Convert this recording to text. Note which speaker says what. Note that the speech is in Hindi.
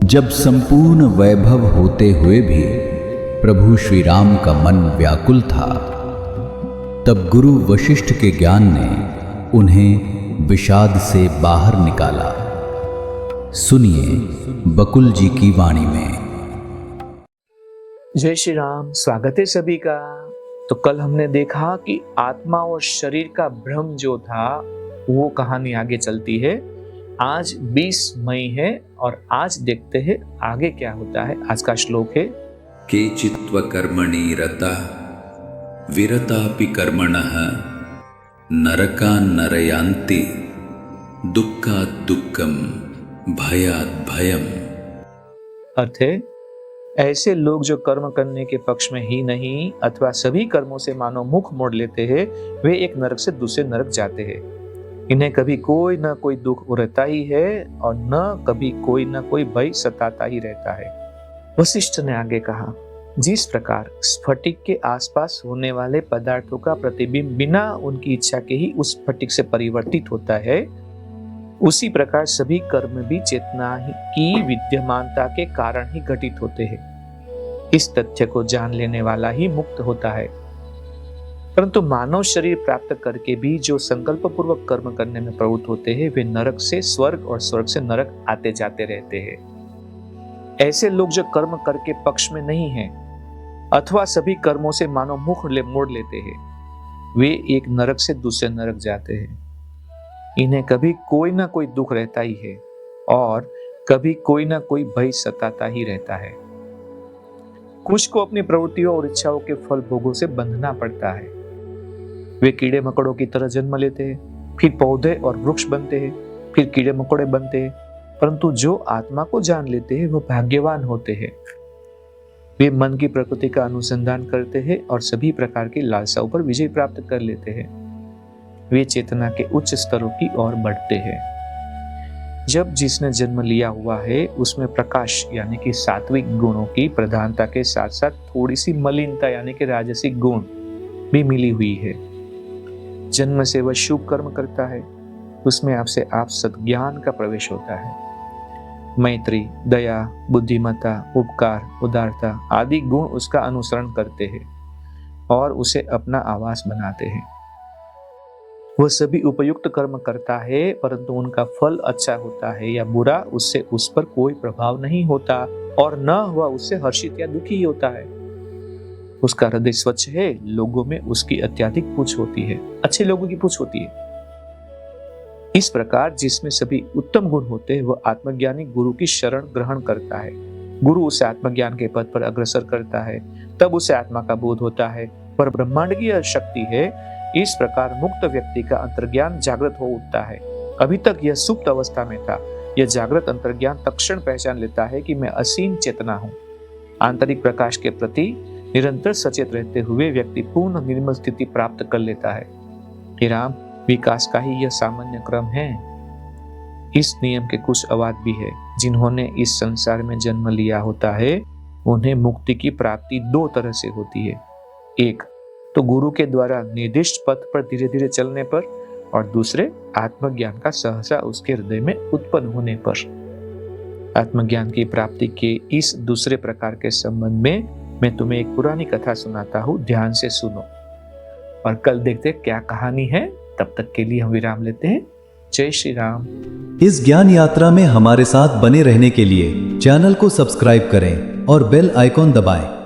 Speaker 1: जब संपूर्ण वैभव होते हुए भी प्रभु श्री राम का मन व्याकुल था, तब गुरु वशिष्ठ के ज्ञान ने उन्हें विषाद से बाहर निकाला। सुनिए बकुल जी की वाणी में।
Speaker 2: जय श्री राम। स्वागत है सभी का। तो कल हमने देखा कि आत्मा और शरीर का भ्रम जो था वो कहानी आगे चलती है। आज 20 मई है और आज देखते हैं आगे क्या होता है। आज का श्लोक है
Speaker 3: केचित्व कर्मणि रता विरतापि कर्मणः नरकान् नरयान्ति दुःखात् दुःखं भयात् भयम्।
Speaker 2: अर्थ है, ऐसे लोग जो कर्म करने के पक्ष में ही नहीं अथवा सभी कर्मों से मानो मुख मोड़ लेते हैं, वे एक नरक से दूसरे नरक जाते हैं। इन्हें कभी कोई न कोई दुख रहता ही है और न कभी कोई न कोई भय सताता ही रहता है। वशिष्ठ ने आगे कहा, जिस प्रकार स्फटिक के आसपास होने वाले पदार्थों का प्रतिबिंब बिना उनकी इच्छा के ही उस स्फटिक से परिवर्तित होता है, उसी प्रकार सभी कर्म भी चेतना की विद्यमानता के कारण ही घटित होते हैं। इस तथ्य को जान लेने वाला ही मुक्त होता है। परंतु मानव शरीर प्राप्त करके भी जो संकल्प पूर्वक कर्म करने में प्रवृत्त होते हैं, वे नरक से स्वर्ग और स्वर्ग से नरक आते जाते रहते हैं। ऐसे लोग जो कर्म करके पक्ष में नहीं हैं अथवा सभी कर्मों से मानो मुख मोड़ लेते हैं, वे एक नरक से दूसरे नरक जाते हैं। इन्हें कभी कोई ना कोई दुख रहता ही है और कभी कोई ना कोई भय सताता ही रहता है। कुछ को अपनी प्रवृत्तियों और इच्छाओं के फल भोगों से बंधना पड़ता है। वे कीड़े मकोड़ों की तरह जन्म लेते हैं, फिर पौधे और वृक्ष बनते हैं, फिर कीड़े मकोड़े बनते हैं। परंतु जो आत्मा को जान लेते हैं वो भाग्यवान होते हैं। वे मन की प्रकृति का अनुसंधान करते हैं और सभी प्रकार की लालसाओं पर विजय प्राप्त कर लेते हैं। वे चेतना के उच्च स्तरों की ओर बढ़ते हैं। जब जिसने जन्म लिया हुआ है उसमें प्रकाश यानी कि सात्विक गुणों की प्रधानता के साथ साथ थोड़ी सी मलिनता यानी कि राजसिक गुण भी मिली हुई है। जन्म से वह शुभ कर्म करता है, उसमें आपसे आप सद्ज्ञान का प्रवेश होता है। मैत्री, दया, बुद्धिमत्ता, उपकार, उदारता आदि गुण उसका अनुसरण करते हैं और उसे अपना आवास बनाते हैं। वह सभी उपयुक्त कर्म करता है, परंतु उनका फल अच्छा होता है या बुरा, उससे उस पर कोई प्रभाव नहीं होता और न वह उससे हर्षित या दुखी होता है। उसका हृदय स्वच्छ है, लोगों में उसकी अत्यधिक पूछ होती है, अच्छे लोगों की पूछ होती है। इस प्रकार जिसमें सभी उत्तम गुण होते हैं, वह आत्मज्ञानी गुरु की शरण ग्रहण करता है। गुरु उसे आत्मज्ञान के पद पर अग्रसर करता है, तब उसे आत्मा का बोध होता है। पर ब्रह्मांड की यह शक्ति है। इस प्रकार मुक्त व्यक्ति का अंतर्ज्ञान जागृत हो उठता है। अभी तक यह सुप्त अवस्था में था। यह जागृत अंतर्ज्ञान तत्क्षण पहचान लेता है कि मैं असीम चेतना हूँ। आंतरिक प्रकाश के प्रति निरंतर सचेत रहते हुए व्यक्ति पूर्ण निर्मल स्थिति प्राप्त कर लेता है। हे राम, विकास का ही यह सामान्य क्रम है। इस नियम के कुछ अवाद भी है। जिन्होंने इस संसार में जन्म लिया होता है, उन्हें मुक्ति की प्राप्ति दो तरह से होती है। एक तो गुरु के द्वारा निर्दिष्ट पथ पर धीरे धीरे चलने पर, और दूसरे आत्मज्ञान का सहसा उसके हृदय में उत्पन्न होने पर। आत्मज्ञान की प्राप्ति के इस दूसरे प्रकार के संबंध में मैं तुम्हें एक पुरानी कथा सुनाता हूँ, ध्यान से सुनो और कल देखते क्या कहानी है। तब तक के लिए हम विराम लेते हैं। जय श्री राम।
Speaker 4: इस ज्ञान यात्रा में हमारे साथ बने रहने के लिए चैनल को सब्सक्राइब करें और बेल आइकॉन दबाएं।